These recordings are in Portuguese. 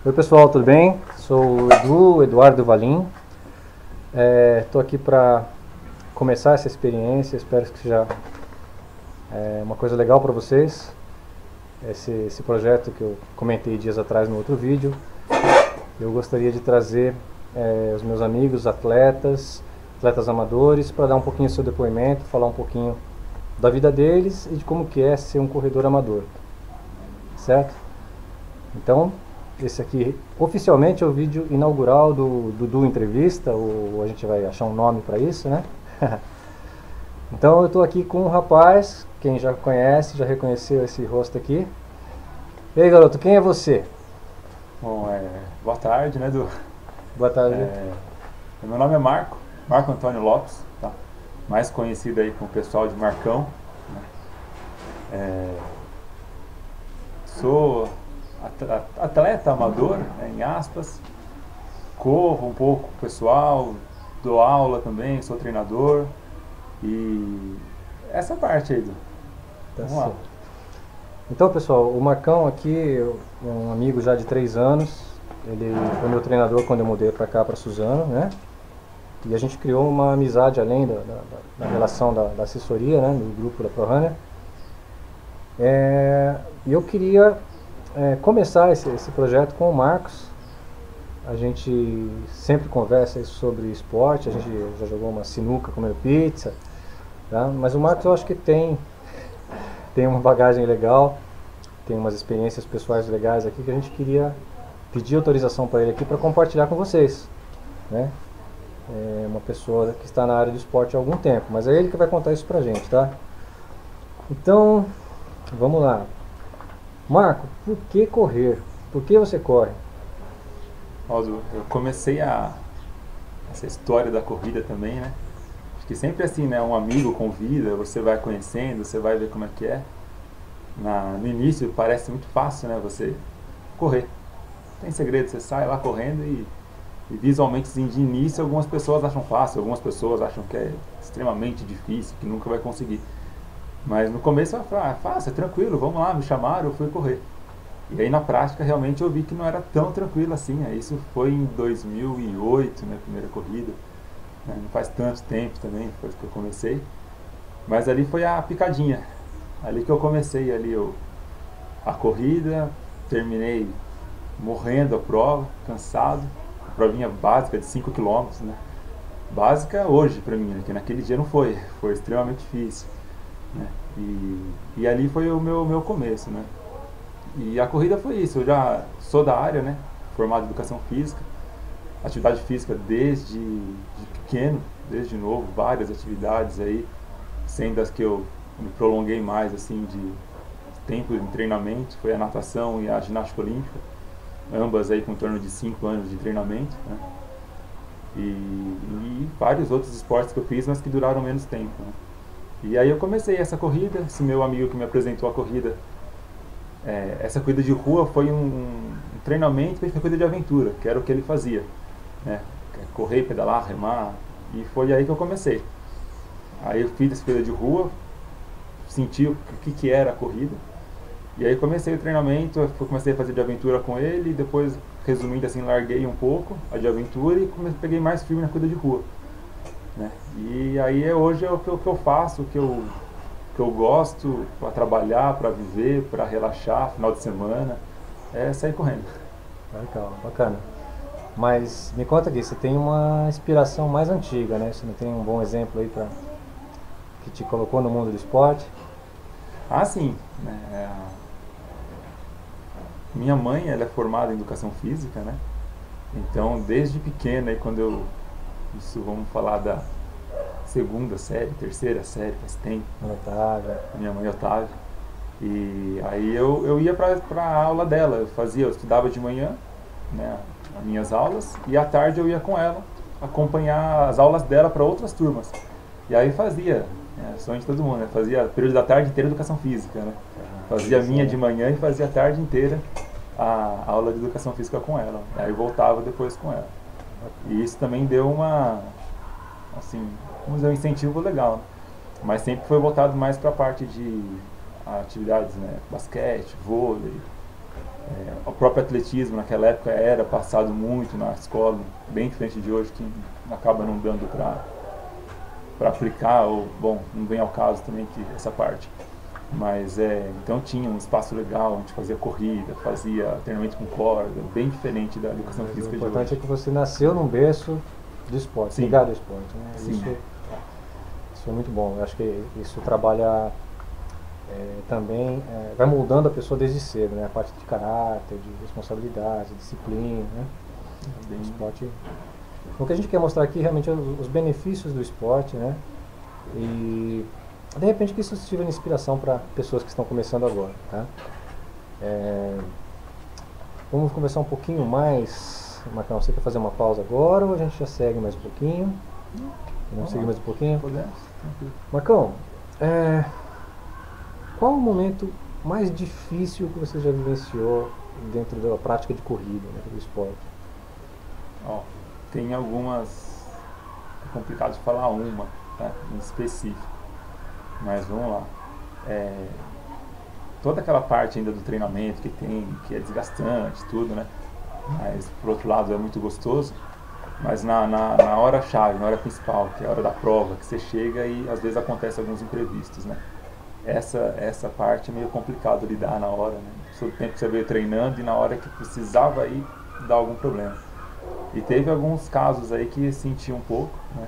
Oi pessoal, tudo bem? Sou o Eduardo Valim. Estou aqui para começar essa experiência, espero que seja uma coisa legal para vocês. Esse projeto que eu comentei dias atrás no outro vídeo, eu gostaria de trazer os meus amigos, atletas amadores, para dar um pouquinho do seu depoimento, falar um pouquinho da vida deles e de como que é ser um corredor amador, certo? Então, esse aqui oficialmente é o vídeo inaugural do Dudu Entrevista, ou a gente vai achar um nome para isso, né? Então eu estou aqui com um rapaz, quem já conhece, já reconheceu esse rosto aqui. E aí garoto, quem é você? Bom, boa tarde, né, Edu? Boa tarde. Meu nome é Marco Antônio Lopes, tá? Mais conhecido aí com o pessoal de Marcão, né? Sou atleta amador, né, em aspas, corro um pouco com o pessoal, dou aula também, sou treinador e essa parte aí, Edu. Tá Vamos lá. certo. Então pessoal, o Marcão aqui é um amigo já de 3 anos. Ele foi meu treinador quando eu mudei para cá, para Suzano, né? E a gente criou uma amizade além da relação da assessoria, né? Do grupo da ProRunner. E eu queria começar esse projeto com o Marcos. A gente sempre conversa sobre esporte, a gente já jogou uma sinuca comendo pizza, tá? Mas o Marcos eu acho que tem uma bagagem legal, tem umas experiências pessoais legais aqui que a gente queria pedir autorização para ele aqui para compartilhar com vocês, né? É uma pessoa que está na área do esporte há algum tempo, mas é ele que vai contar isso pra gente, tá? Então, vamos lá. Marco, por que correr? Por que você corre? Edu, eu comecei essa história da corrida também, né? Acho que sempre assim, né? Um amigo convida, você vai conhecendo, você vai ver como é que é. No início parece muito fácil, né? Você correr. Não tem segredo, você sai lá correndo e visualmente assim, de início algumas pessoas acham fácil, algumas pessoas acham que é extremamente difícil, que nunca vai conseguir. Mas no começo eu falei, fácil, é tranquilo, vamos lá, me chamaram, eu fui correr. E aí na prática realmente eu vi que não era tão tranquilo assim. Isso foi em 2008, né, primeira corrida. Não faz tanto tempo também, depois que eu comecei. Mas ali foi a picadinha. Ali que eu comecei a corrida, terminei morrendo a prova, cansado. A provinha básica de 5 quilômetros, né? Básica hoje pra mim, né? Que naquele dia não foi extremamente difícil, né? E ali foi o meu começo, né? E a corrida foi isso, eu já sou da área, né? Formado em educação física, atividade física desde pequeno, desde novo, várias atividades aí, sendo as que eu me prolonguei mais assim de tempo de treinamento, foi a natação e a ginástica olímpica, ambas aí com em torno de 5 anos de treinamento, né? E vários outros esportes que eu fiz, mas que duraram menos tempo, né? E aí eu comecei essa corrida, esse meu amigo que me apresentou a corrida, essa corrida de rua foi um treinamento para corrida de aventura, que era o que ele fazia, né? Correr, pedalar, remar, e foi aí que eu comecei. Aí eu fiz essa corrida de rua, senti o que era a corrida, e aí comecei o treinamento, comecei a fazer de aventura com ele, e depois, resumindo assim, larguei um pouco a de aventura e peguei mais firme na corrida de rua, né? E aí hoje é o que eu faço, o que eu gosto para trabalhar, para viver, para relaxar, final de semana, é sair correndo. Legal, bacana. Mas me conta aqui, você tem uma inspiração mais antiga, né? Você não tem um bom exemplo aí que te colocou no mundo do esporte? Ah, sim, né? Minha mãe, ela é formada em educação física, né? Então, desde pequena, aí isso vamos falar da segunda série, terceira série, faz tempo. Otávio. Minha mãe Otávia. E aí eu ia para a aula dela, eu estudava de manhã, né, as minhas aulas, e à tarde eu ia com ela acompanhar as aulas dela para outras turmas. E aí fazia, né, sonho de todo mundo, né, fazia período da tarde inteira educação física, né? Fazia a minha de manhã e fazia a tarde inteira a aula de educação física com ela. Aí eu voltava depois com ela. E isso também deu assim, vamos dizer, um incentivo legal, né? Mas sempre foi voltado mais para a parte de atividades, né? Basquete, vôlei, próprio atletismo naquela época era passado muito na escola, bem diferente de hoje, que acaba não dando para aplicar, ou, bom, não vem ao caso também que essa parte. Mas então tinha um espaço legal, a gente fazia corrida, fazia treinamento com corda, bem diferente da educação física de hoje. O importante é que você nasceu num berço de esporte, ligado ao esporte, né? Isso é muito bom. Eu acho que isso trabalha também, vai moldando a pessoa desde cedo, né? A parte de caráter, de responsabilidade, de disciplina, né? O esporte. O que a gente quer mostrar aqui realmente é os benefícios do esporte, né? E de repente que isso sirva de inspiração para pessoas que estão começando agora, tá? Vamos conversar um pouquinho mais. Marcão, você quer fazer uma pausa agora ou a gente já segue mais um pouquinho? Vamos seguir mais um pouquinho? Podemos. Marcão, qual o momento mais difícil que você já vivenciou dentro da prática de corrida, dentro do esporte? Tem algumas, é complicado de falar uma, tá, em específico, mas vamos lá. Toda aquela parte ainda do treinamento que é desgastante, tudo, né? Mas por outro lado é muito gostoso. Mas na hora-chave, na hora principal, que é a hora da prova, que você chega e às vezes acontece alguns imprevistos, né? Essa parte é meio complicado lidar na hora, né? Todo o tempo que você veio treinando e na hora que precisava ir dar algum problema. E teve alguns casos aí que senti um pouco, né?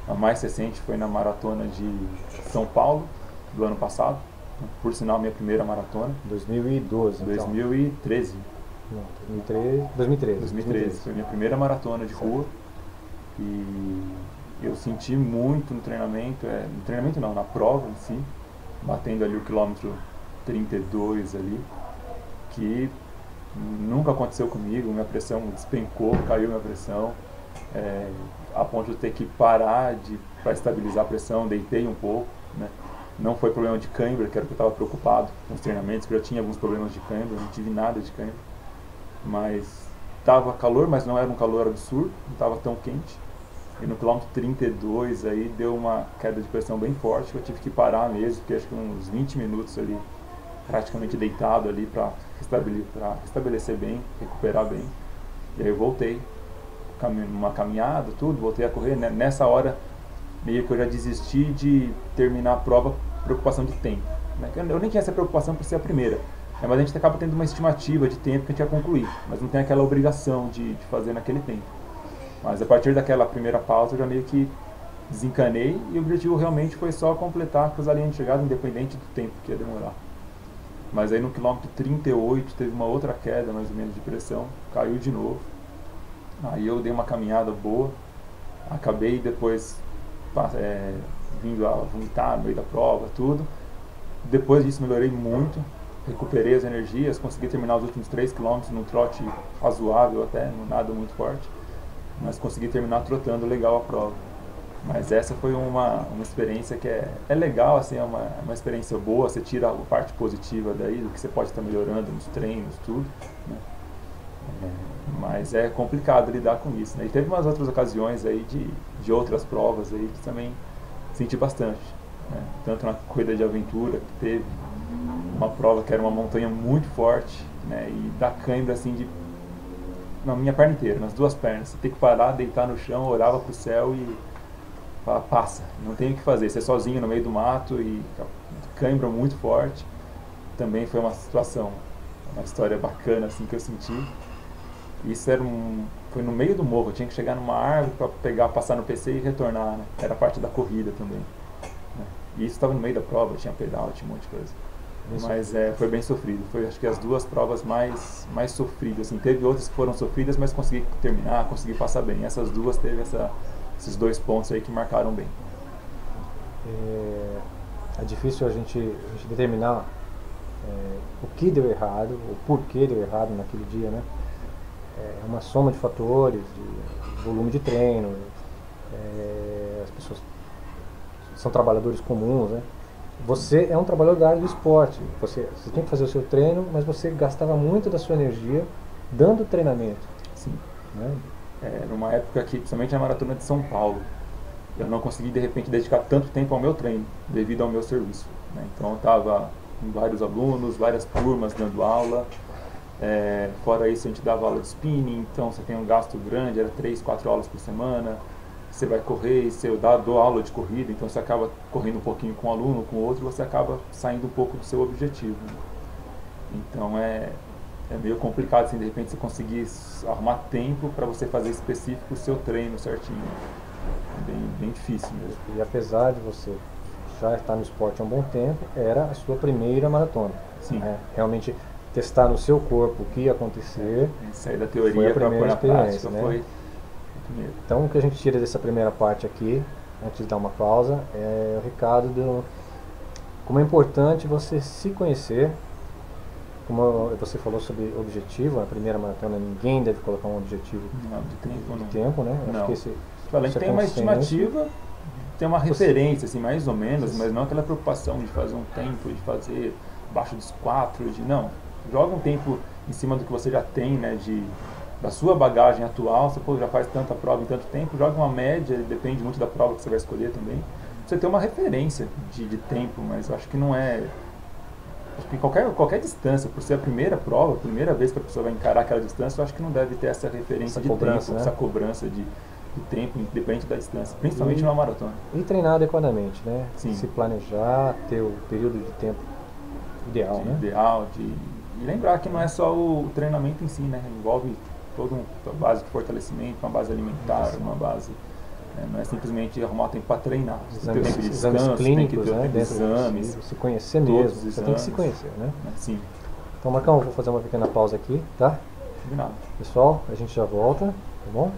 A mais recente foi na maratona de São Paulo, do ano passado. Por sinal, minha primeira maratona. 2012, 2013. Não, 2013. 2013. Foi minha primeira maratona de rua. E eu senti muito no treinamento, na prova em si, batendo ali o quilômetro 32 ali, que nunca aconteceu comigo. Minha pressão despencou, caiu minha pressão, a ponto de ter que parar para estabilizar a pressão, deitei um pouco, né? Não foi problema de cãibra, que era o que eu estava preocupado com os treinamentos, que eu já tinha alguns problemas de cãibra, não tive nada de cãibra, mas estava calor, mas não era um calor absurdo, não estava tão quente. E no quilômetro 32 aí deu uma queda de pressão bem forte, que eu tive que parar mesmo, porque acho que uns 20 minutos ali, praticamente deitado ali para restabelecer bem, recuperar bem. E aí eu voltei, uma caminhada, tudo, voltei a correr, né? Nessa hora meio que eu já desisti de terminar a prova por preocupação de tempo, né? Eu nem tinha essa preocupação por ser a primeira, né? Mas a gente acaba tendo uma estimativa de tempo que a gente ia concluir, mas não tem aquela obrigação de fazer naquele tempo. Mas a partir daquela primeira pausa eu já meio que desencanei e o objetivo realmente foi só completar, cruzar a linha de chegada, independente do tempo que ia demorar. Mas aí no quilômetro 38 teve uma outra queda mais ou menos de pressão, caiu de novo. Aí eu dei uma caminhada boa, acabei depois vindo a vomitar no meio da prova, tudo. Depois disso melhorei muito, recuperei as energias, consegui terminar os últimos 3 km num trote razoável até, não nada muito forte, mas consegui terminar trotando legal a prova. Mas essa foi uma experiência que é legal, assim, é uma experiência boa, você tira a parte positiva daí, do que você pode estar melhorando nos treinos, tudo, né? Mas é complicado lidar com isso, né? E teve umas outras ocasiões aí de outras provas aí que também senti bastante, né? Tanto na corrida de aventura, que teve uma prova que era uma montanha muito forte, né? E dá cãibra assim na minha perna inteira, nas duas pernas. Você tem que parar, deitar no chão, olhava pro céu e falar, passa, não tem o que fazer. Você é sozinho no meio do mato e cãibra muito forte. Também foi uma situação, uma história bacana assim que eu senti. Isso foi no meio do morro, eu tinha que chegar numa árvore para passar no PC e retornar, né? Era parte da corrida também, né? E isso estava no meio da prova, tinha pedal, tinha um monte de coisa. Mas foi bem sofrido, foi acho que as duas provas mais sofridas, assim. Teve outras que foram sofridas, mas consegui terminar, consegui passar bem. Essas duas teve esses 2 pontos aí que marcaram bem. É difícil a gente determinar o que deu errado, o porquê deu errado naquele dia, né? É uma soma de fatores, de volume de treino, as pessoas são trabalhadores comuns, né? Você é um trabalhador da área do esporte, você tem que fazer o seu treino, mas você gastava muito da sua energia dando treinamento. Sim. Né? Numa época que, principalmente na maratona de São Paulo, eu não consegui de repente dedicar tanto tempo ao meu treino, devido ao meu serviço, né? Então eu estava com vários alunos, várias turmas dando aula, Fora isso, a gente dava aula de spinning, então você tem um gasto grande, era 3, 4 aulas por semana. Você vai correr, dou aula de corrida, então você acaba correndo um pouquinho com um aluno, com outro, e você acaba saindo um pouco do seu objetivo, né? Então é meio complicado, assim, de repente você conseguir arrumar tempo para você fazer específico o seu treino certinho. É bem difícil mesmo. E apesar de você já estar no esporte há um bom tempo, era a sua primeira maratona. Sim. Né? Realmente testar no seu corpo o que ia acontecer. Sair da foi teoria a para pôr primeira na prática, experiência, né? foi o primeiro. Então o que a gente tira dessa primeira parte aqui, antes de dar uma pausa, é o recado do como é importante você se conhecer. Como você falou sobre objetivo, na primeira maratona ninguém deve colocar um objetivo Não, de tempo de não. tempo, né? Não. Acho que esse, Além isso que é tem uma consciência. estimativa, tem uma referência, assim, mais ou menos, Isso. mas não aquela preocupação de fazer um tempo, de fazer abaixo dos 4, não. Joga um tempo em cima do que você já tem, né, da sua bagagem atual. Você já faz tanta prova em tanto tempo, joga uma média, depende muito da prova que você vai escolher também. Você tem uma referência de tempo, mas eu acho que não é... Acho que qualquer distância, por ser a primeira prova, a primeira vez que a pessoa vai encarar aquela distância, eu acho que não deve ter essa referência de cobrança, tempo, né? essa cobrança de tempo, independente da distância, principalmente numa maratona. E treinar adequadamente, né? Sim. Se planejar, ter o período de tempo ideal, né? E lembrar que não é só o treinamento em si, né? Envolve toda uma base de fortalecimento, uma base alimentar, uma base... não é simplesmente arrumar tempo para treinar. Você tem o tempo de descanso, exames clínicos, tem que ter exames. Se conhecer todos mesmo, os você tem que se exames. conhecer, né? Sim, Então, Marcão, vou fazer uma pequena pausa aqui, tá? combinado. Pessoal, a gente já volta, tá bom?